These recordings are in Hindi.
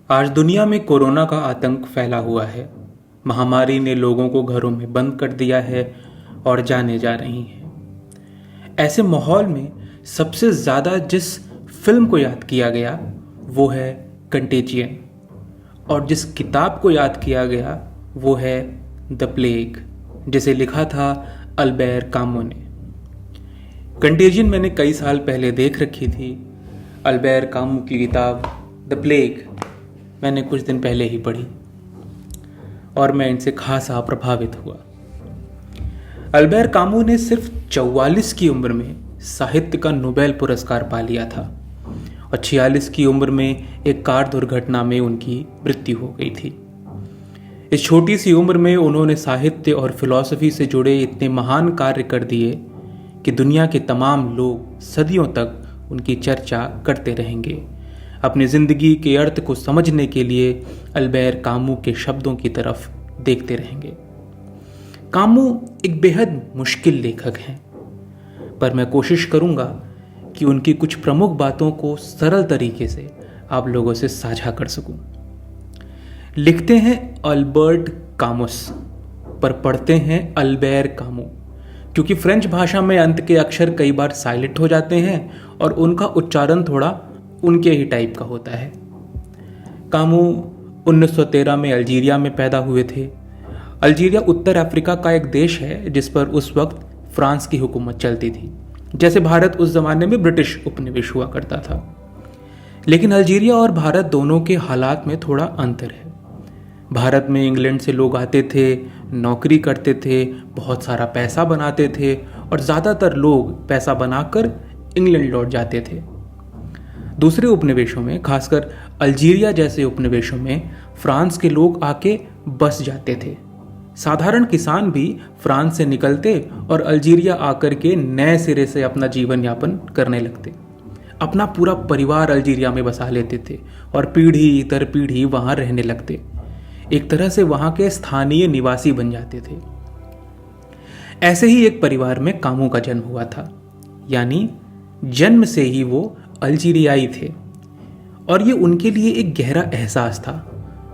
आज दुनिया में कोरोना का आतंक फैला हुआ है। महामारी ने लोगों को घरों में बंद कर दिया है और जाने जा रही हैं। ऐसे माहौल में सबसे ज़्यादा जिस फिल्म को याद किया गया वो है कंटेजियन, और जिस किताब को याद किया गया वो है द प्लेग, जिसे लिखा था अल्बेर कामू ने। कंटेजियन मैंने कई साल पहले देख रखी थी। अल्बेर कामू की किताब द प्लेग मैंने कुछ दिन पहले ही पढ़ी और मैं इनसे खासा प्रभावित हुआ। अल्बेर कामू ने सिर्फ 44 की उम्र में साहित्य का नोबेल पुरस्कार पा लिया था और 46 की उम्र में एक कार दुर्घटना में उनकी मृत्यु हो गई थी। इस छोटी सी उम्र में उन्होंने साहित्य और फिलॉसफी से जुड़े इतने महान कार्य कर दिए कि दुनिया के तमाम लोग सदियों तक उनकी चर्चा करते रहेंगे। अपनी जिंदगी के अर्थ को समझने के लिए अल्बेर कामू के शब्दों की तरफ देखते रहेंगे। कामू एक बेहद मुश्किल लेखक हैं, पर मैं कोशिश करूंगा कि उनकी कुछ प्रमुख बातों को सरल तरीके से आप लोगों से साझा कर सकूं। लिखते हैं अल्बर्ट कामुस, पर पढ़ते हैं अल्बेर कामू, क्योंकि फ्रेंच भाषा में अंत के अक्षर कई बार साइलेंट हो जाते हैं और उनका उच्चारण थोड़ा उनके ही टाइप का होता है। कामू 1913 में अल्जीरिया में पैदा हुए थे। अल्जीरिया उत्तर अफ्रीका का एक देश है जिस पर उस वक्त फ्रांस की हुकूमत चलती थी, जैसे भारत उस जमाने में ब्रिटिश उपनिवेश हुआ करता था। लेकिन अल्जीरिया और भारत दोनों के हालात में थोड़ा अंतर है। भारत में इंग्लैंड से लोग आते थे, नौकरी करते थे, बहुत सारा पैसा बनाते थे और ज़्यादातर लोग पैसा बनाकर इंग्लैंड लौट जाते थे। दूसरे उपनिवेशों में, खासकर अल्जीरिया जैसे उपनिवेशों में, फ्रांस के लोग आके बस जाते थे। साधारण किसान भी फ्रांस से निकलते और अल्जीरिया आकर के नए सिरे से अपना जीवन यापन करने लगते। अपना पूरा परिवार अल्जीरिया में बसा लेते थे और पीढ़ी दर पीढ़ी वहाँ रहने लगते। एक तरह से वहाँ के स्थानीय निवासी बन जाते थे। ऐसे ही एक परिवार में कामू का जन्म हुआ था, यानी जन्म से ही वो अल्जीरियाई थे और ये उनके लिए एक गहरा एहसास था।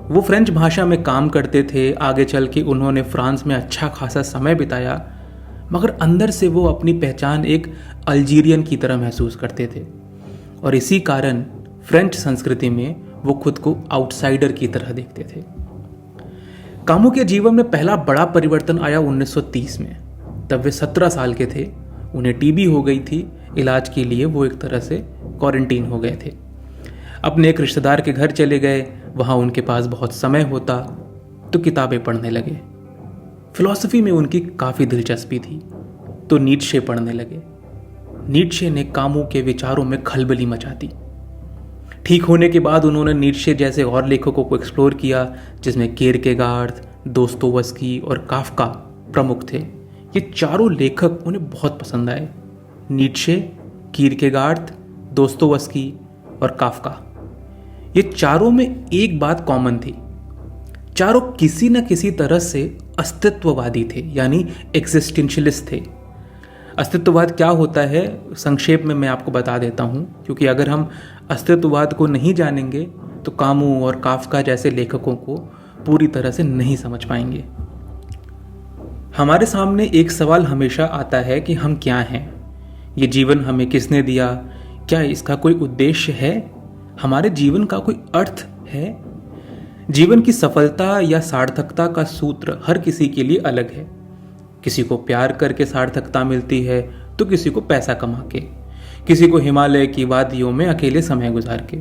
वो फ्रेंच भाषा में काम करते थे। आगे चल के उन्होंने फ्रांस में अच्छा खासा समय बिताया, मगर अंदर से वो अपनी पहचान एक अल्जीरियन की तरह महसूस करते थे और इसी कारण फ्रेंच संस्कृति में वो खुद को आउटसाइडर की तरह देखते थे। कामू के जीवन में पहला बड़ा परिवर्तन आया 1930 में। तब वे 17 साल के थे। उन्हें टीबी हो गई थी। इलाज के लिए वो एक तरह से क्वारंटीन हो गए थे। अपने एक रिश्तेदार के घर चले गए। वहाँ उनके पास बहुत समय होता तो किताबें पढ़ने लगे। फिलॉसफी में उनकी काफ़ी दिलचस्पी थी तो नीत्शे पढ़ने लगे। नीत्शे ने कामू के विचारों में खलबली मचा दी। ठीक होने के बाद उन्होंने नीत्शे जैसे और लेखकों को एक्सप्लोर किया, जिसमें किरकेगार्ड, दोस्तोवस्की और काफ्का प्रमुख थे। ये चारों लेखक उन्हें बहुत पसंद आए। नीत्शे, किरकेगार्ड, दोस्तोवस्की और काफ्का, ये चारों में एक बात कॉमन थी। चारों किसी न किसी तरह से अस्तित्ववादी थे, यानी एग्जिस्टेंशियलिस्ट थे। अस्तित्ववाद क्या होता है संक्षेप में मैं आपको बता देता हूँ, क्योंकि अगर हम अस्तित्ववाद को नहीं जानेंगे तो कामू और काफ्का जैसे लेखकों को पूरी तरह से नहीं समझ पाएंगे। हमारे सामने एक सवाल हमेशा आता है कि हम क्या हैं, ये जीवन हमें किसने दिया, क्या इसका कोई उद्देश्य है, हमारे जीवन का कोई अर्थ है। जीवन की सफलता या सार्थकता का सूत्र हर किसी के लिए अलग है। किसी को प्यार करके सार्थकता मिलती है तो किसी को पैसा कमा के, किसी को हिमालय की वादियों में अकेले समय गुजार के।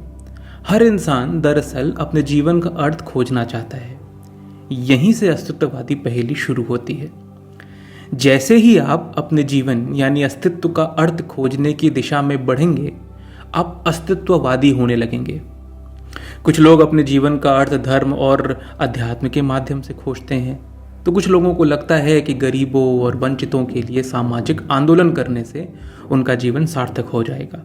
हर इंसान दरअसल अपने जीवन का अर्थ खोजना चाहता है। यहीं से अस्तित्ववादी पहेली शुरू होती है। जैसे ही आप अपने जीवन यानी अस्तित्व का अर्थ खोजने की दिशा में बढ़ेंगे, आप अस्तित्ववादी होने लगेंगे। कुछ लोग अपने जीवन का अर्थ धर्म और अध्यात्म के माध्यम से खोजते हैं, तो कुछ लोगों को लगता है कि गरीबों और वंचितों के लिए सामाजिक आंदोलन करने से उनका जीवन सार्थक हो जाएगा।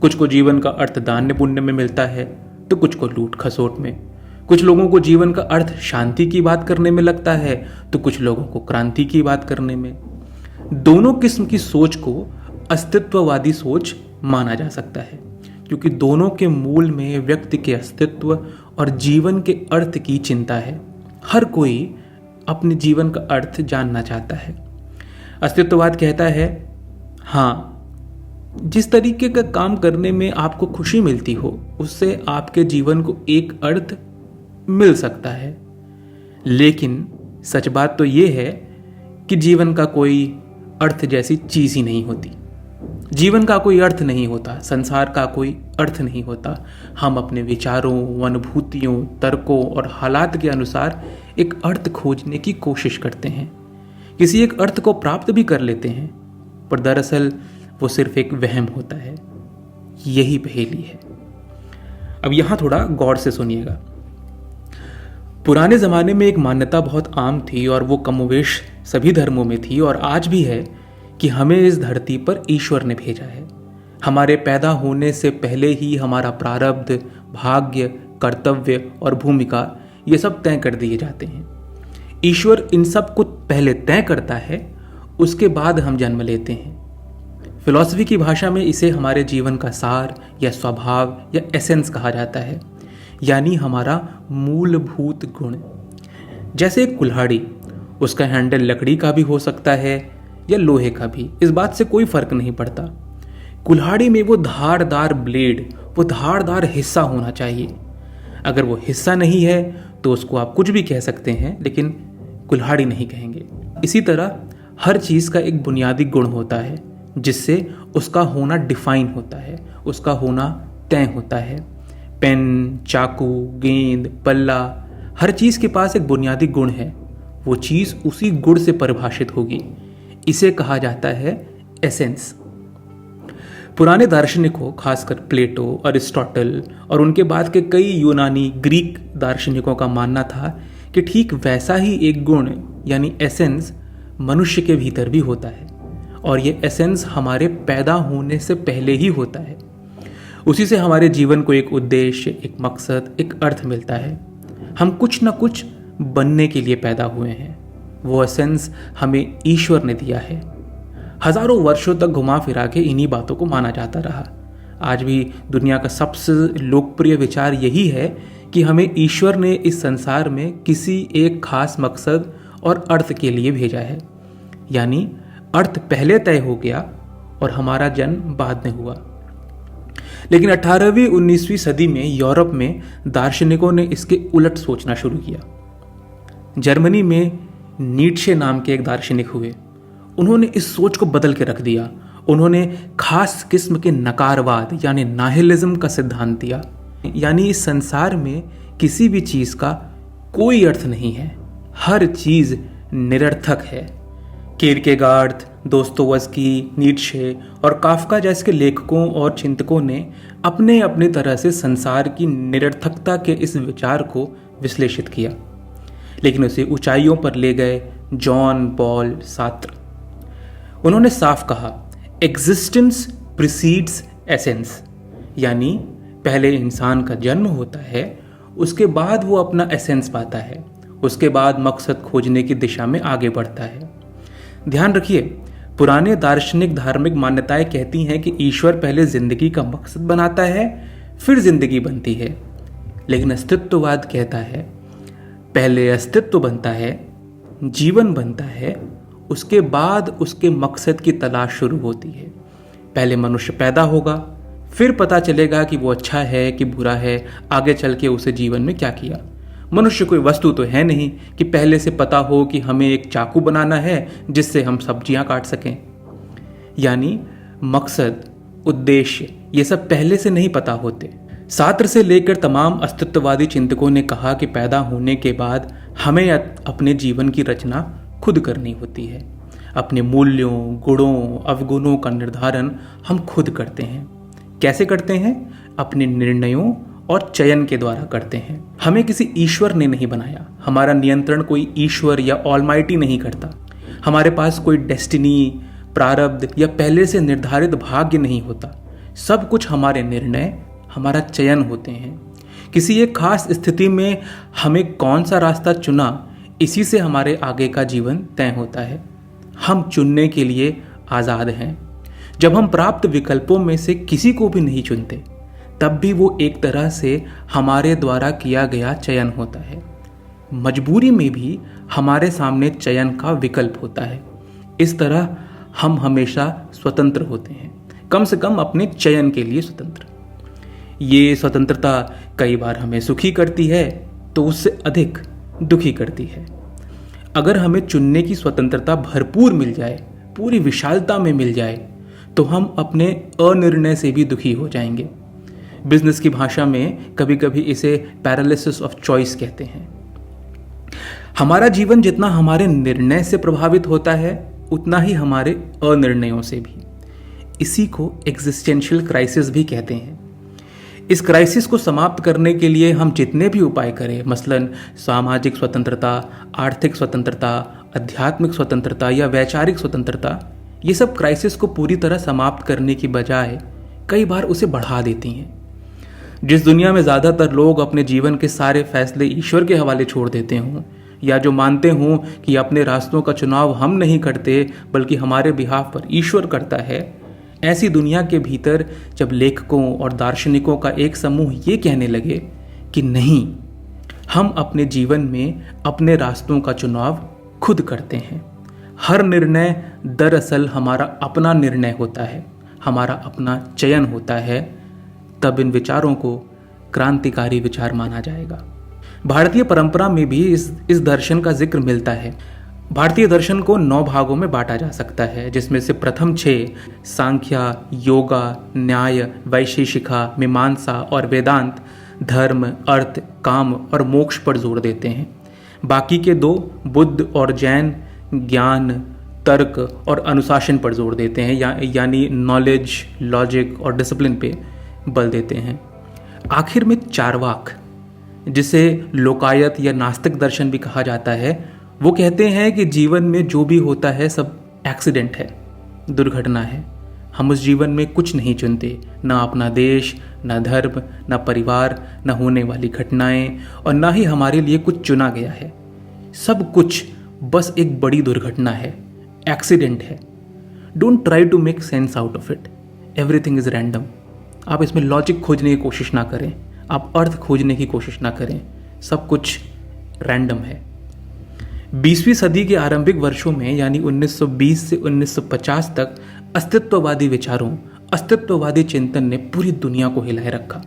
कुछ को जीवन का अर्थ दान पुण्य में मिलता है तो कुछ को लूट खसोट में। कुछ लोगों को जीवन का अर्थ शांति की बात करने में लगता है तो कुछ लोगों को क्रांति की बात करने में। दोनों किस्म की सोच को अस्तित्ववादी सोच माना जा सकता है, क्योंकि दोनों के मूल में व्यक्ति के अस्तित्व और जीवन के अर्थ की चिंता है। हर कोई अपने जीवन का अर्थ जानना चाहता है। अस्तित्ववाद कहता है, हाँ, जिस तरीके का काम करने में आपको खुशी मिलती हो उससे आपके जीवन को एक अर्थ मिल सकता है। लेकिन सच बात तो ये है कि जीवन का कोई अर्थ जैसी चीज ही नहीं होती। जीवन का कोई अर्थ नहीं होता, संसार का कोई अर्थ नहीं होता। हम अपने विचारों, अनुभूतियों, तर्कों और हालात के अनुसार एक अर्थ खोजने की कोशिश करते हैं। किसी एक अर्थ को प्राप्त भी कर लेते हैं, पर दरअसल वो सिर्फ एक वहम होता है। यही पहेली है। अब यहां थोड़ा गौर से सुनिएगा। पुराने जमाने में एक मान्यता बहुत आम थी और वो कमोवेश सभी धर्मों में थी और आज भी है कि हमें इस धरती पर ईश्वर ने भेजा है। हमारे पैदा होने से पहले ही हमारा प्रारब्ध, भाग्य, कर्तव्य और भूमिका ये सब तय कर दिए जाते हैं। ईश्वर इन सब को पहले तय करता है, उसके बाद हम जन्म लेते हैं। फिलॉसफी की भाषा में इसे हमारे जीवन का सार या स्वभाव या एसेंस कहा जाता है, यानी हमारा मूलभूत गुण। जैसे एक कुल्हाड़ी, उसका हैंडल लकड़ी का भी हो सकता है या लोहे का भी, इस बात से कोई फर्क नहीं पड़ता। कुल्हाड़ी में वो धारदार ब्लेड, वो धारदार हिस्सा होना चाहिए। अगर वो हिस्सा नहीं है तो उसको आप कुछ भी कह सकते हैं, लेकिन कुल्हाड़ी नहीं कहेंगे। इसी तरह हर चीज़ का एक बुनियादी गुण होता है जिससे उसका होना डिफाइन होता है, उसका होना तय होता है। पेन, चाकू, गेंद, पल्ला, हर चीज़ के पास एक बुनियादी गुण है। वो चीज़ उसी गुण से परिभाषित होगी। इसे कहा जाता है एसेंस। पुराने दार्शनिकों, खासकर प्लेटो, अरिस्टोटल और उनके बाद के कई यूनानी, ग्रीक दार्शनिकों का मानना था कि ठीक वैसा ही एक गुण यानी एसेंस मनुष्य के भीतर भी होता है और ये एसेंस हमारे पैदा होने से पहले ही होता है। उसी से हमारे जीवन को एक उद्देश्य, एक मकसद, एक अर्थ मिलता है। हम कुछ ना कुछ बनने के लिए पैदा हुए हैं। वो एसेंस हमें ईश्वर ने दिया है। हजारों वर्षों तक घुमा फिरा के इन्हीं बातों को माना जाता रहा। आज भी दुनिया का सबसे लोकप्रिय विचार यही है कि हमें ईश्वर ने इस संसार में किसी एक खास मकसद और अर्थ के लिए भेजा है, यानी अर्थ पहले तय हो गया और हमारा जन्म बाद में हुआ। लेकिन 18वीं 19वीं सदी में यूरोप में दार्शनिकों ने इसके उलट सोचना शुरू किया। जर्मनी में नीट्शे नाम के एक दार्शनिक हुए। उन्होंने इस सोच को बदल के रख दिया। उन्होंने खास किस्म के नकारवाद यानी नाहिलिज्म का सिद्धांत दिया, यानी इस संसार में किसी भी चीज का कोई अर्थ नहीं है, हर चीज निरर्थक है। किरकेगार्ड, दोस्तोवस्की, नीट्शे और काफ्का जैसे लेखकों और चिंतकों ने अपने अपने तरह से संसार की निरर्थकता के इस विचार को विश्लेषित किया, लेकिन उसे ऊंचाइयों पर ले गए जॉन पॉल सार्त्र। उन्होंने साफ कहा, एग्जिस्टेंस प्रीसीड्स एसेंस, यानी पहले इंसान का जन्म होता है, उसके बाद वो अपना एसेंस पाता है, उसके बाद मकसद खोजने की दिशा में आगे बढ़ता है। ध्यान रखिए, पुराने दार्शनिक धार्मिक मान्यताएं कहती हैं कि ईश्वर पहले जिंदगी का मकसद बनाता है, फिर जिंदगी बनती है। लेकिन अस्तित्ववाद कहता है पहले अस्तित्व बनता है, जीवन बनता है, उसके बाद उसके मकसद की तलाश शुरू होती है। पहले मनुष्य पैदा होगा, फिर पता चलेगा कि वो अच्छा है कि बुरा है, आगे चल के उसे जीवन में क्या किया। मनुष्य कोई वस्तु तो है नहीं कि पहले से पता हो कि हमें एक चाकू बनाना है जिससे हम सब्जियां काट सकें। यानी मकसद, उद्देश्य ये सब पहले से नहीं पता होते। सार्त्र से लेकर तमाम अस्तित्ववादी चिंतकों ने कहा कि पैदा होने के बाद हमें अपने जीवन की रचना खुद करनी होती है। अपने मूल्यों, गुणों, अवगुणों का निर्धारण हम खुद करते हैं। कैसे करते हैं? अपने निर्णयों और चयन के द्वारा करते हैं। हमें किसी ईश्वर ने नहीं बनाया। हमारा नियंत्रण कोई ईश्वर या ऑलमाइटी नहीं करता। हमारे पास कोई डेस्टिनी, प्रारब्ध या पहले से निर्धारित भाग्य नहीं होता। सब कुछ हमारे निर्णय, हमारा चयन होते हैं। किसी एक खास स्थिति में हमें कौन सा रास्ता चुना, इसी से हमारे आगे का जीवन तय होता है। हम चुनने के लिए आज़ाद हैं। जब हम प्राप्त विकल्पों में से किसी को भी नहीं चुनते, तब भी वो एक तरह से हमारे द्वारा किया गया चयन होता है। मजबूरी में भी हमारे सामने चयन का विकल्प होता है। इस तरह हम हमेशा स्वतंत्र होते हैं, कम से कम अपने चयन के लिए स्वतंत्र। ये स्वतंत्रता कई बार हमें सुखी करती है तो उससे अधिक दुखी करती है। अगर हमें चुनने की स्वतंत्रता भरपूर मिल जाए, पूरी विशालता में मिल जाए, तो हम अपने अनिर्णय से भी दुखी हो जाएंगे। बिजनेस की भाषा में कभी कभी इसे पैरालिसिस ऑफ चॉइस कहते हैं। हमारा जीवन जितना हमारे निर्णय से प्रभावित होता है, उतना ही हमारे अनिर्णयों से भी। इसी को एग्जिस्टेंशियल क्राइसिस भी कहते हैं। इस क्राइसिस को समाप्त करने के लिए हम जितने भी उपाय करें, मसलन सामाजिक स्वतंत्रता, आर्थिक स्वतंत्रता, आध्यात्मिक स्वतंत्रता या वैचारिक स्वतंत्रता, ये सब क्राइसिस को पूरी तरह समाप्त करने की बजाय कई बार उसे बढ़ा देती हैं। जिस दुनिया में ज़्यादातर लोग अपने जीवन के सारे फैसले ईश्वर के हवाले छोड़ देते हों, या जो मानते हों कि अपने रास्तों का चुनाव हम नहीं करते बल्कि हमारे बिहाफ पर ईश्वर करता है, ऐसी दुनिया के भीतर जब लेखकों और दार्शनिकों का एक समूह ये कहने लगे कि नहीं, हम अपने जीवन में अपने रास्तों का चुनाव खुद करते हैं, हर निर्णय दरअसल हमारा अपना निर्णय होता है, हमारा अपना चयन होता है, तब इन विचारों को क्रांतिकारी विचार माना जाएगा। भारतीय परंपरा में भी इस दर्शन का जिक्र मिलता है। भारतीय दर्शन को 9 भागों में बांटा जा सकता है, जिसमें से प्रथम 6 सांख्य, योगा, न्याय, वैशेषिका, मीमांसा और वेदांत धर्म, अर्थ, काम और मोक्ष पर जोर देते हैं। बाकी के 2 बुद्ध और जैन ज्ञान, तर्क और अनुशासन पर जोर देते हैं, यानी नॉलेज, लॉजिक और डिसिप्लिन पे बल देते हैं। आखिर में चारवाक, जिसे लोकायत या नास्तिक दर्शन भी कहा जाता है, वो कहते हैं कि जीवन में जो भी होता है सब एक्सीडेंट है, दुर्घटना है। हम उस जीवन में कुछ नहीं चुनते, ना अपना देश, ना धर्म, ना परिवार, ना होने वाली घटनाएं, और ना ही हमारे लिए कुछ चुना गया है। सब कुछ बस एक बड़ी दुर्घटना है, एक्सीडेंट है। Don't try to make sense out of it, everything is random. आप इसमें लॉजिक खोजने की कोशिश ना करें, आप अर्थ खोजने की कोशिश ना करें, सब कुछ रैंडम है। 20वीं सदी के आरंभिक वर्षों में, यानी 1920 से 1950 तक, अस्तित्ववादी विचारों, अस्तित्ववादी चिंतन ने पूरी दुनिया को हिलाए रखा।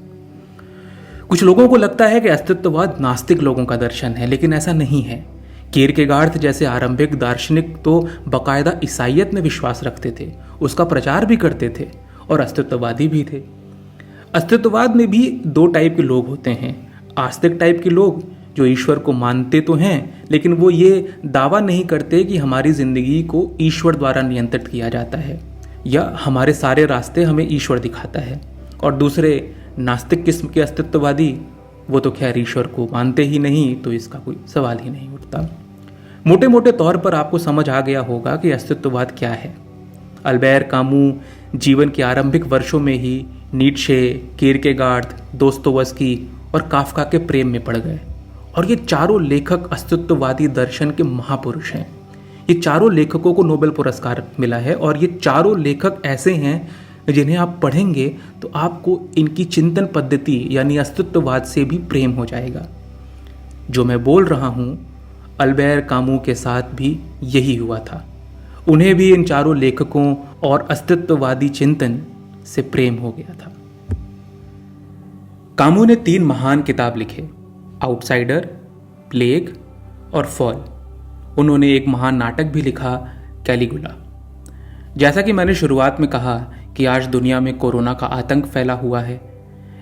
कुछ लोगों को लगता है कि अस्तित्ववाद नास्तिक लोगों का दर्शन है, लेकिन ऐसा नहीं है। किरकेगार्ड जैसे आरंभिक दार्शनिक तो बाकायदा ईसाइयत में विश्वास रखते थे, उसका प्रचार भी करते थे और अस्तित्ववादी भी थे। अस्तित्ववाद में भी 2 टाइप के लोग होते हैं। आस्तिक टाइप के लोग जो ईश्वर को मानते तो हैं, लेकिन वो ये दावा नहीं करते कि हमारी जिंदगी को ईश्वर द्वारा नियंत्रित किया जाता है या हमारे सारे रास्ते हमें ईश्वर दिखाता है। और दूसरे नास्तिक किस्म के अस्तित्ववादी, वो तो खैर ईश्वर को मानते ही नहीं, तो इसका कोई सवाल ही नहीं उठता। मोटे मोटे तौर पर आपको समझ आ गया होगा कि अस्तित्ववाद क्या है। अल्बेर कामू जीवन के आरंभिक वर्षों में ही नीट्शे, किरकेगार्ड, दोस्तोवस्की और काफका के प्रेम में पड़ गए, और ये चारों लेखक अस्तित्ववादी दर्शन के महापुरुष हैं। ये चारों लेखकों को नोबेल पुरस्कार मिला है, और ये चारों लेखक ऐसे हैं जिन्हें आप पढ़ेंगे तो आपको इनकी चिंतन पद्धति यानी अस्तित्ववाद से भी प्रेम हो जाएगा। जो मैं बोल रहा हूँ, अल्बेर कामू के साथ भी यही हुआ था। उन्हें भी इन चारों लेखकों और अस्तित्ववादी चिंतन से प्रेम हो गया था। कामू ने 3 महान किताब लिखे, आउटसाइडर, प्लेग और फॉल। उन्होंने एक महान नाटक भी लिखा, कैलिगुला। जैसा कि मैंने शुरुआत में कहा कि आज दुनिया में कोरोना का आतंक फैला हुआ है,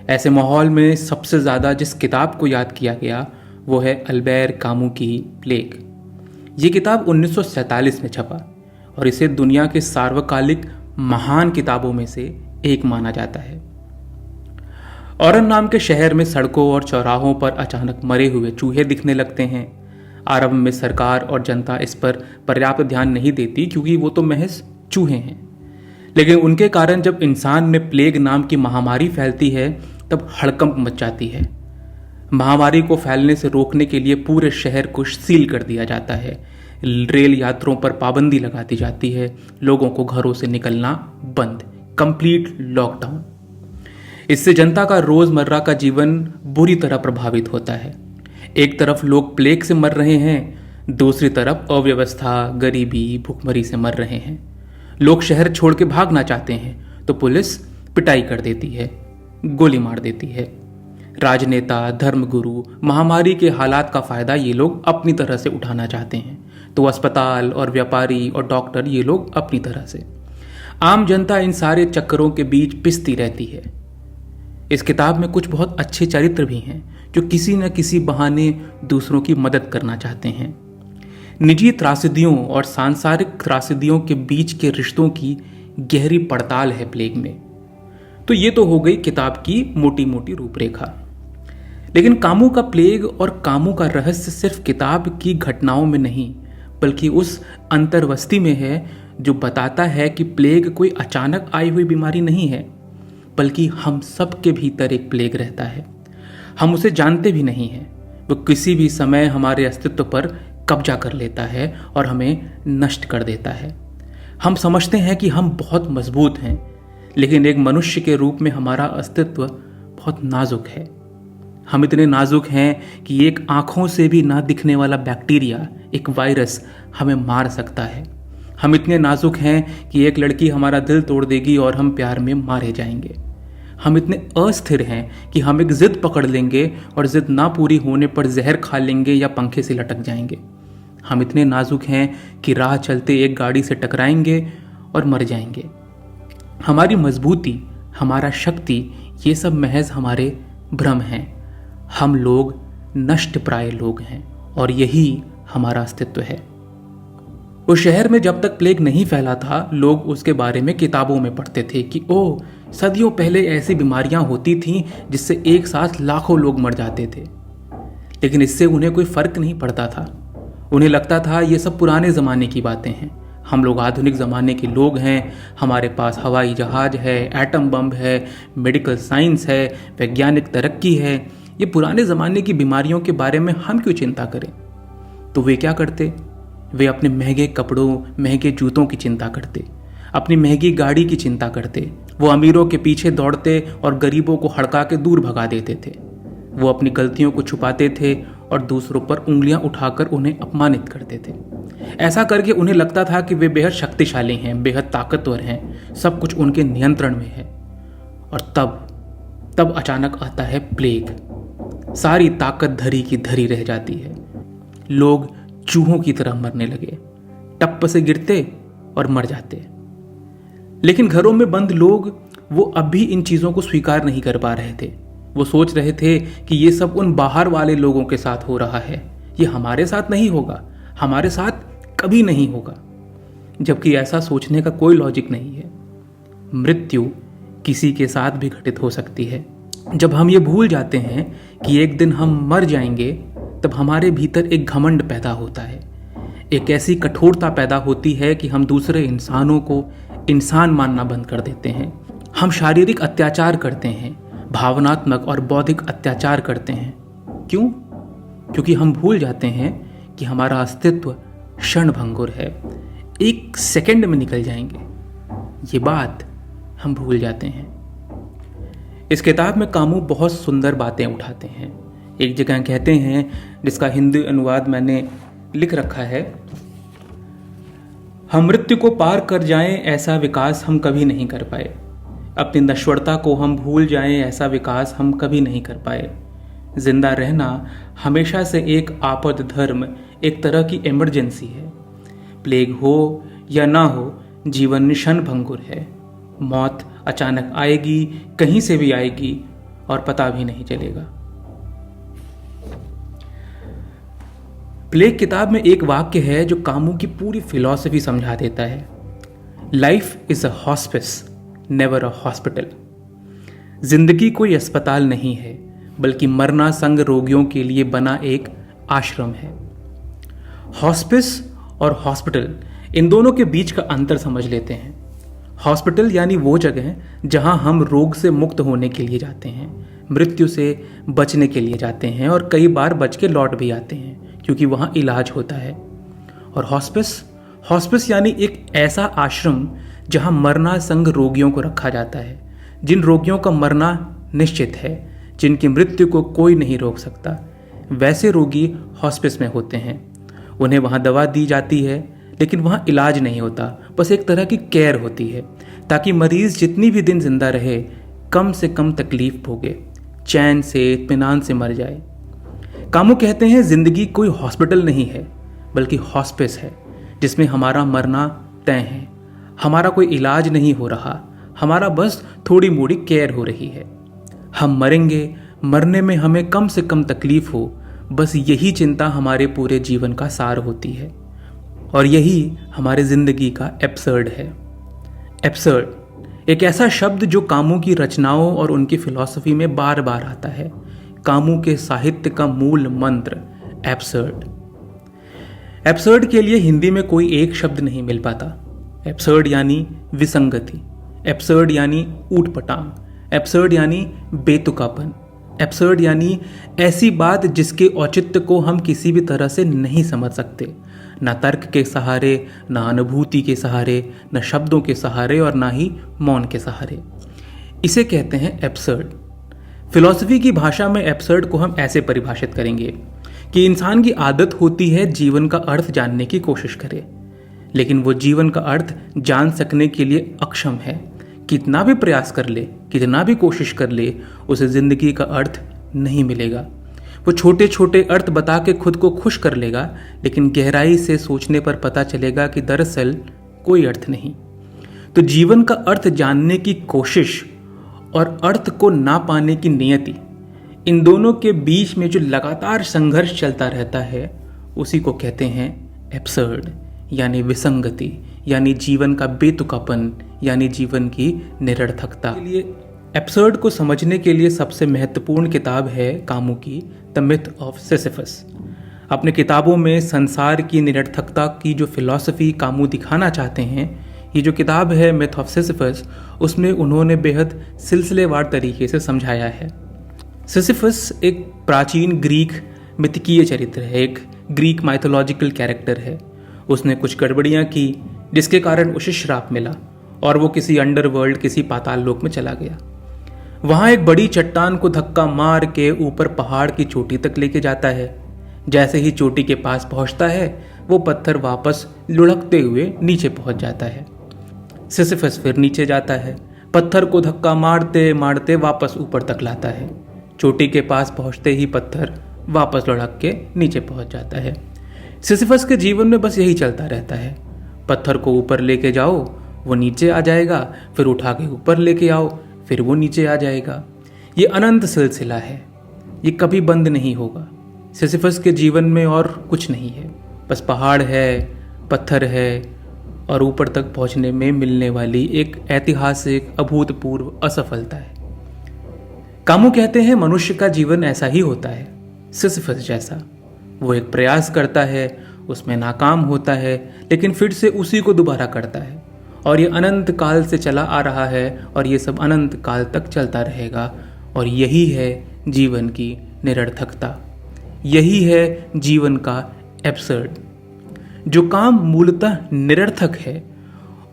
ऐसे माहौल में सबसे ज़्यादा जिस किताब को याद किया गया वो है अल्बेर कामू की प्लेग। ये किताब 1947 में छपा और इसे दुनिया के सार्वकालिक महान किताबों में से एक माना जाता है। औरन नाम के शहर में सड़कों और चौराहों पर अचानक मरे हुए चूहे दिखने लगते हैं। आरंभ में सरकार और जनता इस पर पर्याप्त ध्यान नहीं देती क्योंकि वो तो महज चूहे हैं, लेकिन उनके कारण जब इंसान में प्लेग नाम की महामारी फैलती है तब हड़कंप मच जाती है। महामारी को फैलने से रोकने के लिए पूरे शहर को सील कर दिया जाता है, रेल यात्रों पर पाबंदी लगा दी जाती है, लोगों को घरों से निकलना बंद, कंप्लीट लॉकडाउन। इससे जनता का रोजमर्रा का जीवन बुरी तरह प्रभावित होता है। एक तरफ लोग प्लेग से मर रहे हैं, दूसरी तरफ अव्यवस्था, गरीबी, भुखमरी से मर रहे हैं। लोग शहर छोड़ के भागना चाहते हैं तो पुलिस पिटाई कर देती है, गोली मार देती है। राजनेता, धर्मगुरु महामारी के हालात का फायदा ये लोग अपनी तरह से उठाना चाहते हैं, तो अस्पताल और व्यापारी और डॉक्टर ये लोग अपनी तरह से। आम जनता इन सारे चक्करों के बीच पिसती रहती है। इस किताब में कुछ बहुत अच्छे चरित्र भी हैं जो किसी न किसी बहाने दूसरों की मदद करना चाहते हैं। निजी त्रासदियों और सांसारिक त्रासदियों के बीच के रिश्तों की गहरी पड़ताल है प्लेग में। तो ये तो हो गई किताब की मोटी मोटी रूपरेखा। लेकिन कामू का प्लेग और कामू का रहस्य सिर्फ किताब की घटनाओं में नहीं, बल्कि उस अंतर्वस्ती में है जो बताता है कि प्लेग कोई अचानक आई हुई बीमारी नहीं है, बल्कि हम सब के भीतर एक प्लेग रहता है। हम उसे जानते भी नहीं हैं। वो किसी भी समय हमारे अस्तित्व पर कब्जा कर लेता है और हमें नष्ट कर देता है। हम समझते हैं कि हम बहुत मजबूत हैं, लेकिन एक मनुष्य के रूप में हमारा अस्तित्व बहुत नाजुक है। हम इतने नाजुक हैं कि एक आंखों से भी ना दिखने वाला बैक्टीरिया, एक वायरस हमें मार सकता है। हम इतने नाजुक हैं कि एक लड़की हमारा दिल तोड़ देगी और हम प्यार में मारे जाएंगे। हम इतने अस्थिर हैं कि हम एक जिद पकड़ लेंगे और जिद ना पूरी होने पर जहर खा लेंगे या पंखे से लटक जाएंगे। हम इतने नाजुक हैं कि राह चलते एक गाड़ी से टकराएंगे और मर जाएंगे। हमारी मजबूती, हमारा शक्ति, ये सब महज हमारे भ्रम हैं। हम लोग नष्ट प्राय लोग हैं और यही हमारा अस्तित्व है। उस शहर में जब तक प्लेग नहीं फैला था, लोग उसके बारे में किताबों में पढ़ते थे कि ओह, सदियों पहले ऐसी बीमारियां होती थीं जिससे एक साथ लाखों लोग मर जाते थे। लेकिन इससे उन्हें कोई फर्क नहीं पड़ता था। उन्हें लगता था ये सब पुराने ज़माने की बातें हैं। हम लोग आधुनिक ज़माने के लोग हैं। हमारे पास हवाई जहाज़ है, एटम बम है, मेडिकल साइंस है, वैज्ञानिक तरक्की है। ये पुराने ज़माने की बीमारियों के बारे में हम क्यों चिंता करें? तो वे क्या करते? वे अपने महंगे कपड़ों, महंगे जूतों की चिंता करते, अपनी महंगी गाड़ी की चिंता करते। वो अमीरों के पीछे दौड़ते और गरीबों को हड़का के दूर भगा देते थे। वो अपनी गलतियों को छुपाते थे और दूसरों पर उंगलियां उठाकर उन्हें अपमानित करते थे। ऐसा करके उन्हें लगता था कि वे बेहद शक्तिशाली हैं, बेहद ताकतवर हैं, सब कुछ उनके नियंत्रण में है। और तब अचानक आता है प्लेग। सारी ताकत धरी की धरी रह जाती है। लोग चूहों की तरह मरने लगे, टप्प से गिरते और मर जाते। लेकिन घरों में बंद लोग वो अब भी इन चीज़ों को स्वीकार नहीं कर पा रहे थे। वो सोच रहे थे कि ये सब उन बाहर वाले लोगों के साथ हो रहा है, ये हमारे साथ नहीं होगा, हमारे साथ कभी नहीं होगा। जबकि ऐसा सोचने का कोई लॉजिक नहीं है। मृत्यु किसी के साथ भी घटित हो सकती है। जब हम ये भूल जाते हैं कि एक दिन हम मर जाएंगे, तब हमारे भीतर एक घमंड पैदा होता है। एक ऐसी कठोरता पैदा होती है कि हम दूसरे इंसानों को इंसान मानना बंद कर देते हैं। हम शारीरिक अत्याचार करते हैं, भावनात्मक और बौद्धिक अत्याचार करते हैं। क्यों? क्योंकि हम भूल जाते हैं कि हमारा अस्तित्व क्षणभंगुर है, एक सेकंड में निकल जाएंगे। ये बात हम भूल जाते हैं। इस किताब में कामू बहुत सुंदर बातें उठाते हैं। एक जगह कहते हैं, जिसका हिंदी अनुवाद मैंने लिख रखा है, हम मृत्यु को पार कर जाएं ऐसा विकास हम कभी नहीं कर पाए। अपनी नश्वरता को हम भूल जाएं ऐसा विकास हम कभी नहीं कर पाए। जिंदा रहना हमेशा से एक आपात धर्म, एक तरह की इमरजेंसी है। प्लेग हो या ना हो, जीवन क्षणभंगुर है। मौत अचानक आएगी, कहीं से भी आएगी और पता भी नहीं चलेगा। प्लेग किताब में एक वाक्य है जो कामू की पूरी फिलॉसफी समझा देता है। Life is a hospice, never a hospital. जिंदगी कोई अस्पताल नहीं है, बल्कि मरना संग रोगियों के लिए बना एक आश्रम है। हॉस्पिस और हॉस्पिटल, इन दोनों के बीच का अंतर समझ लेते हैं। हॉस्पिटल यानी वो जगह जहां हम रोग से मुक्त होने के लिए जाते हैं, मृत्यु से बचने के लिए जाते हैं और कई बार बच के लौट भी आते हैं क्योंकि वहां इलाज होता है। और हॉस्पिस यानी एक ऐसा आश्रम जहां मरना संग रोगियों को रखा जाता है, जिन रोगियों का मरना निश्चित है, जिनकी मृत्यु को कोई नहीं रोक सकता, वैसे रोगी हॉस्पिस में होते हैं। उन्हें वहाँ दवा दी जाती है, लेकिन वहाँ इलाज नहीं होता, बस एक तरह की केयर होती है, ताकि मरीज जितनी भी दिन जिंदा रहे कम से कम तकलीफ भोगे, चैन से इत्मीनान से मर जाए। कामू कहते हैं जिंदगी कोई हॉस्पिटल नहीं है, बल्कि हॉस्पिस है, जिसमें हमारा मरना तय है। हमारा कोई इलाज नहीं हो रहा, हमारा बस थोड़ी मोड़ी केयर हो रही है। हम मरेंगे, मरने में हमें कम से कम तकलीफ हो, बस यही चिंता हमारे पूरे जीवन का सार होती है। और यही हमारे जिंदगी का एब्सर्ड है। एब्सर्ड एक ऐसा शब्द जो कामू की रचनाओं और उनकी फिलॉसफी में बार बार आता है। कामू के साहित्य का मूल मंत्र एब्सर्ड। एब्सर्ड के लिए हिंदी में कोई एक शब्द नहीं मिल पाता। एब्सर्ड यानी विसंगति, एब्सर्ड यानी ऊटपटांग, एब्सर्ड यानी बेतुकापन, एब्सर्ड यानी ऐसी बात जिसके औचित्य को हम किसी भी तरह से नहीं समझ सकते, ना तर्क के सहारे, ना अनुभूति के सहारे, ना शब्दों के सहारे और ना ही मौन के सहारे। इसे कहते हैं एब्सर्ड। फिलॉसफी की भाषा में एब्सर्ड को हम ऐसे परिभाषित करेंगे कि इंसान की आदत होती है जीवन का अर्थ जानने की कोशिश करे, लेकिन वो जीवन का अर्थ जान सकने के लिए अक्षम है। कितना भी प्रयास कर ले, कितना भी कोशिश कर ले, उसे जिंदगी का अर्थ नहीं मिलेगा। वो छोटे छोटे अर्थ बता के खुद को खुश कर लेगा, लेकिन गहराई से सोचने पर पता चलेगा कि दरअसल कोई अर्थ नहीं। तो जीवन का अर्थ जानने की कोशिश और अर्थ को ना पाने की नियति, इन दोनों के बीच में जो लगातार संघर्ष चलता रहता है, उसी को कहते हैं एब्सर्ड, यानी विसंगति, यानी जीवन का बेतुकापन, यानी जीवन की निरर्थकता। के लिए एब्सर्ड को समझने के लिए सबसे महत्वपूर्ण किताब है कामू की द मिथ ऑफ सिसिफस। अपने किताबों में संसार की निरर्थकता की जो फिलॉसफी कामू दिखाना चाहते हैं, ये जो किताब है मिथ ऑफ सिसिफस, उसमें उन्होंने बेहद सिलसिलेवार तरीके से समझाया है। सिसिफस एक प्राचीन ग्रीक मिथिकीय चरित्र है, एक ग्रीक माइथोलॉजिकल कैरेक्टर है। उसने कुछ गड़बड़ियाँ की, जिसके कारण उसे श्राप मिला और वो किसी अंडरवर्ल्ड, किसी पाताल लोक में चला गया। वहाँ एक बड़ी चट्टान को धक्का मार के ऊपर पहाड़ की चोटी तक लेके जाता है। जैसे ही चोटी के पास पहुँचता है, वो पत्थर वापस लुढ़कते हुए नीचे पहुँच जाता है। सिसिफस फिर नीचे जाता है, पत्थर को धक्का मारते मारते वापस ऊपर तक लाता है। चोटी के पास पहुँचते ही पत्थर वापस लुढ़क के नीचे पहुँच जाता है। सिसिफस के जीवन में बस यही चलता रहता है। पत्थर को ऊपर लेके जाओ, वो नीचे आ जाएगा, फिर उठा के ऊपर लेके आओ, फिर वो नीचे आ जाएगा। ये अनंत सिलसिला है, ये कभी बंद नहीं होगा। सिसिफस के जीवन में और कुछ नहीं है, बस पहाड़ है, पत्थर है और ऊपर तक पहुंचने में मिलने वाली एक ऐतिहासिक अभूतपूर्व असफलता है। कामू कहते हैं मनुष्य का जीवन ऐसा ही होता है, सिसिफस जैसा। वो एक प्रयास करता है, उसमें नाकाम होता है, लेकिन फिर से उसी को दोबारा करता है। और ये अनंत काल से चला आ रहा है और ये सब अनंत काल तक चलता रहेगा। और यही है जीवन की निरर्थकता, यही है जीवन का एब्सर्ड। जो काम मूलतः निरर्थक है,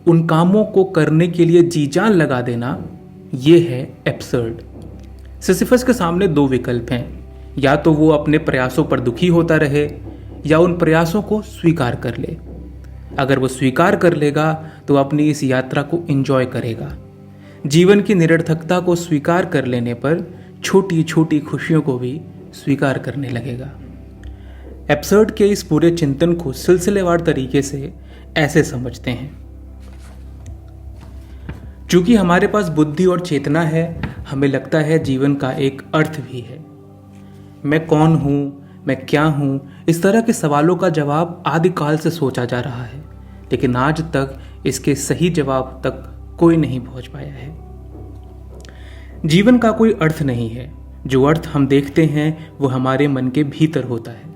उन कामों को करने के लिए जी जान लगा देना, ये है एब्सर्ड। सिसिफस के सामने दो विकल्प हैं, या तो वो अपने प्रयासों पर दुखी होता रहे या उन प्रयासों को स्वीकार कर ले। अगर वो स्वीकार कर लेगा तो अपनी इस यात्रा को एंजॉय करेगा। जीवन की निरर्थकता को स्वीकार कर लेने पर छोटी छोटी खुशियों को भी स्वीकार करने लगेगा। एब्सर्ड के इस पूरे चिंतन को सिलसिलेवार तरीके से ऐसे समझते हैं। चूंकि हमारे पास बुद्धि और चेतना है, हमें लगता है जीवन का एक अर्थ भी है। मैं कौन हूँ, मैं क्या हूँ, इस तरह के सवालों का जवाब आदिकाल से सोचा जा रहा है, लेकिन आज तक इसके सही जवाब तक कोई नहीं पहुँच पाया है। जीवन का कोई अर्थ नहीं है। जो अर्थ हम देखते हैं वो हमारे मन के भीतर होता है।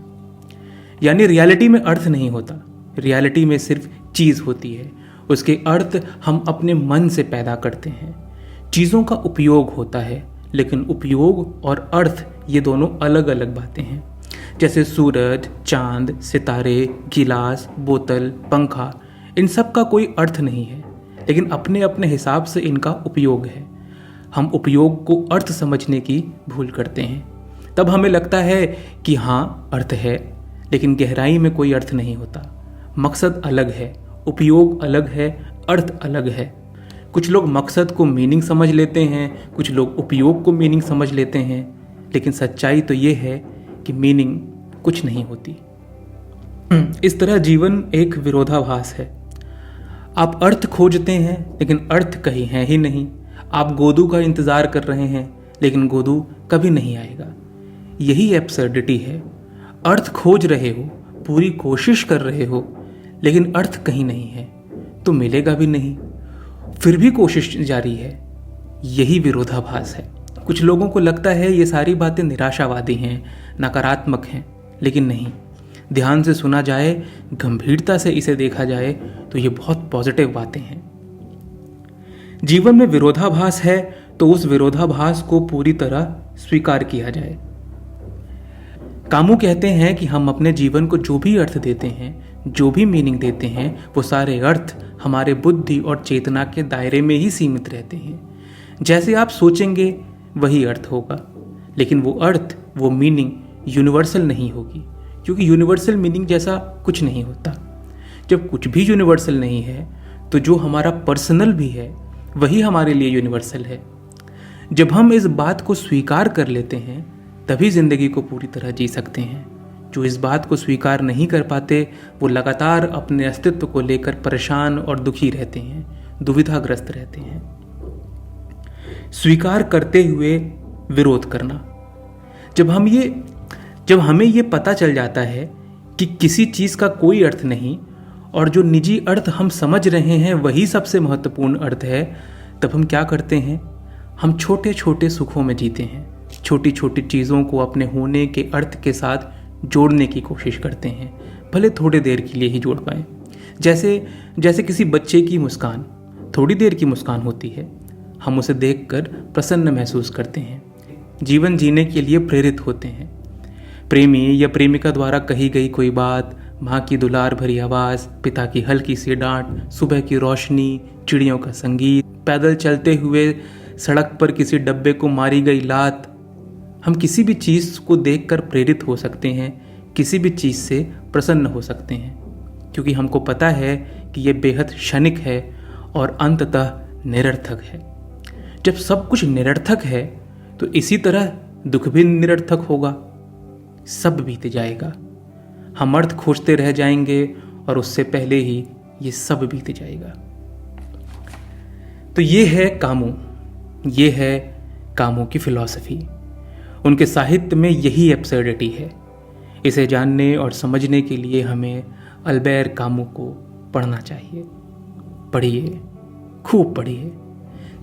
यानी रियलिटी में अर्थ नहीं होता, रियलिटी में सिर्फ चीज़ होती है। उसके अर्थ हम अपने मन से पैदा करते हैं। चीज़ों का उपयोग होता है, लेकिन उपयोग और अर्थ ये दोनों अलग अलग बातें हैं। जैसे सूरज, चांद, सितारे, गिलास, बोतल, पंखा, इन सब का कोई अर्थ नहीं है, लेकिन अपने अपने हिसाब से इनका उपयोग है। हम उपयोग को अर्थ समझने की भूल करते हैं। तब हमें लगता है कि हाँ अर्थ है, लेकिन गहराई में कोई अर्थ नहीं होता। मकसद अलग है, उपयोग अलग है, अर्थ अलग है। कुछ लोग मकसद को मीनिंग समझ लेते हैं, कुछ लोग उपयोग को मीनिंग समझ लेते हैं, लेकिन सच्चाई तो ये है कि मीनिंग कुछ नहीं होती। इस तरह जीवन एक विरोधाभास है। आप अर्थ खोजते हैं लेकिन अर्थ कहीं है ही नहीं। आप गोदू का इंतजार कर रहे हैं लेकिन गोदू कभी नहीं आएगा। यही एब्सर्डिटी है। अर्थ खोज रहे हो, पूरी कोशिश कर रहे हो, लेकिन अर्थ कहीं नहीं है तो मिलेगा भी नहीं, फिर भी कोशिश जारी है। यही विरोधाभास है। कुछ लोगों को लगता है ये सारी बातें निराशावादी हैं, नकारात्मक हैं, लेकिन नहीं। ध्यान से सुना जाए, गंभीरता से इसे देखा जाए तो ये बहुत पॉजिटिव बातें हैं। जीवन में विरोधाभास है तो उस विरोधाभास को पूरी तरह स्वीकार किया जाए। कामू कहते हैं कि हम अपने जीवन को जो भी अर्थ देते हैं, जो भी मीनिंग देते हैं, वो सारे अर्थ हमारे बुद्धि और चेतना के दायरे में ही सीमित रहते हैं। जैसे आप सोचेंगे वही अर्थ होगा, लेकिन वो अर्थ, वो मीनिंग यूनिवर्सल नहीं होगी, क्योंकि यूनिवर्सल मीनिंग जैसा कुछ नहीं होता। जब कुछ भी यूनिवर्सल नहीं है तो जो हमारा पर्सनल भी है वही हमारे लिए यूनिवर्सल है। जब हम इस बात को स्वीकार कर लेते हैं तभी जिंदगी को पूरी तरह जी सकते हैं। जो इस बात को स्वीकार नहीं कर पाते वो लगातार अपने अस्तित्व को लेकर परेशान और दुखी रहते हैं, दुविधाग्रस्त रहते हैं। स्वीकार करते हुए विरोध करना। जब हमें ये पता चल जाता है कि किसी चीज़ का कोई अर्थ नहीं और जो निजी अर्थ हम समझ रहे हैं वही सबसे महत्वपूर्ण अर्थ है, तब हम क्या करते हैं? हम छोटे छोटे सुखों में जीते हैं। छोटी छोटी चीज़ों को अपने होने के अर्थ के साथ जोड़ने की कोशिश करते हैं, भले थोड़ी देर के लिए ही जोड़ पाएं। जैसे किसी बच्चे की मुस्कान थोड़ी देर की मुस्कान होती है, हम उसे देखकर प्रसन्न महसूस करते हैं, जीवन जीने के लिए प्रेरित होते हैं। प्रेमी या प्रेमिका द्वारा कही गई कोई बात, माँ की दुलार भरी आवाज़, पिता की हल्की सी डांट, सुबह की रोशनी, चिड़ियों का संगीत, पैदल चलते हुए सड़क पर किसी डब्बे को मारी गई लात। हम किसी भी चीज़ को देखकर प्रेरित हो सकते हैं, किसी भी चीज़ से प्रसन्न हो सकते हैं, क्योंकि हमको पता है कि ये बेहद क्षणिक है और अंततः निरर्थक है। जब सब कुछ निरर्थक है तो इसी तरह दुख भी निरर्थक होगा। सब बीत जाएगा, हम अर्थ खोजते रह जाएंगे और उससे पहले ही ये सब बीत जाएगा। तो ये है कामू की फिलॉसफी। उनके साहित्य में यही एब्सर्डिटी है। इसे जानने और समझने के लिए हमें अल्बेर कामू को पढ़ना चाहिए। पढ़िए, खूब पढ़िए।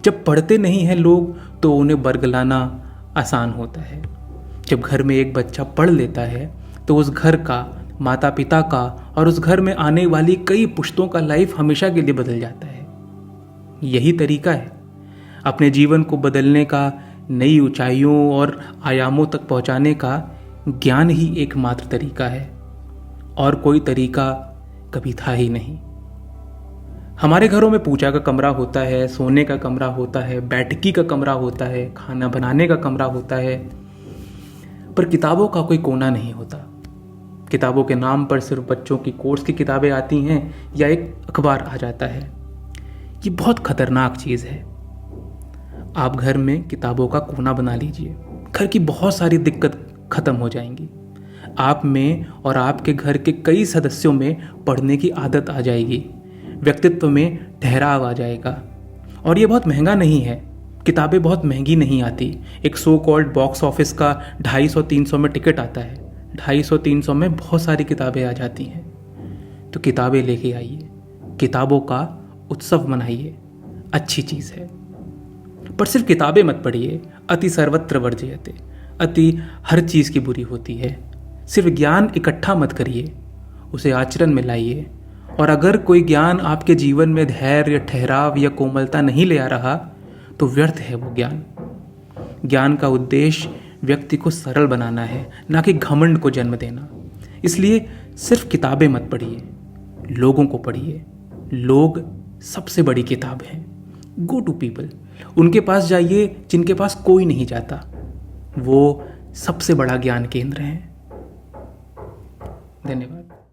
जब पढ़ते नहीं हैं लोग तो उन्हें बरगलाना आसान होता है। जब घर में एक बच्चा पढ़ लेता है तो उस घर का, माता पिता का और उस घर में आने वाली कई पुश्तों का लाइफ हमेशा के लिए बदल जाता है। यही तरीका है अपने जीवन को बदलने का, नई ऊंचाइयों और आयामों तक पहुंचाने का। ज्ञान ही एकमात्र तरीका है और कोई तरीका कभी था ही नहीं। हमारे घरों में पूजा का कमरा होता है, सोने का कमरा होता है, बैठकी का कमरा होता है, खाना बनाने का कमरा होता है, पर किताबों का कोई कोना नहीं होता। किताबों के नाम पर सिर्फ बच्चों की कोर्स की किताबें आती हैं या एक अखबार आ जाता है। ये बहुत खतरनाक चीज़ है। आप घर में किताबों का कोना बना लीजिए, घर की बहुत सारी दिक्कत खत्म हो जाएंगी। आप में और आपके घर के कई सदस्यों में पढ़ने की आदत आ जाएगी, व्यक्तित्व में ठहराव आ जाएगा। और ये बहुत महंगा नहीं है, किताबें बहुत महंगी नहीं आती। एक सो कॉल्ड बॉक्स ऑफिस का 250-300 में टिकट आता है, 250-300 में बहुत सारी किताबें आ जाती हैं। तो किताबें लेके आइए, किताबों का उत्सव मनाइए, अच्छी चीज़ है। पर सिर्फ किताबें मत पढ़िए, अति सर्वत्र वर्जयते, अति हर चीज़ की बुरी होती है। सिर्फ ज्ञान इकट्ठा मत करिए, उसे आचरण में लाइए। और अगर कोई ज्ञान आपके जीवन में धैर्य, ठहराव या कोमलता नहीं ले आ रहा तो व्यर्थ है वो ज्ञान। ज्ञान का उद्देश्य व्यक्ति को सरल बनाना है, ना कि घमंड को जन्म देना। इसलिए सिर्फ किताबें मत पढ़िए, लोगों को पढ़िए। लोग सबसे बड़ी किताब है। गो टू पीपल, उनके पास जाइए जिनके पास कोई नहीं जाता। वो सबसे बड़ा ज्ञान केंद्र है। धन्यवाद।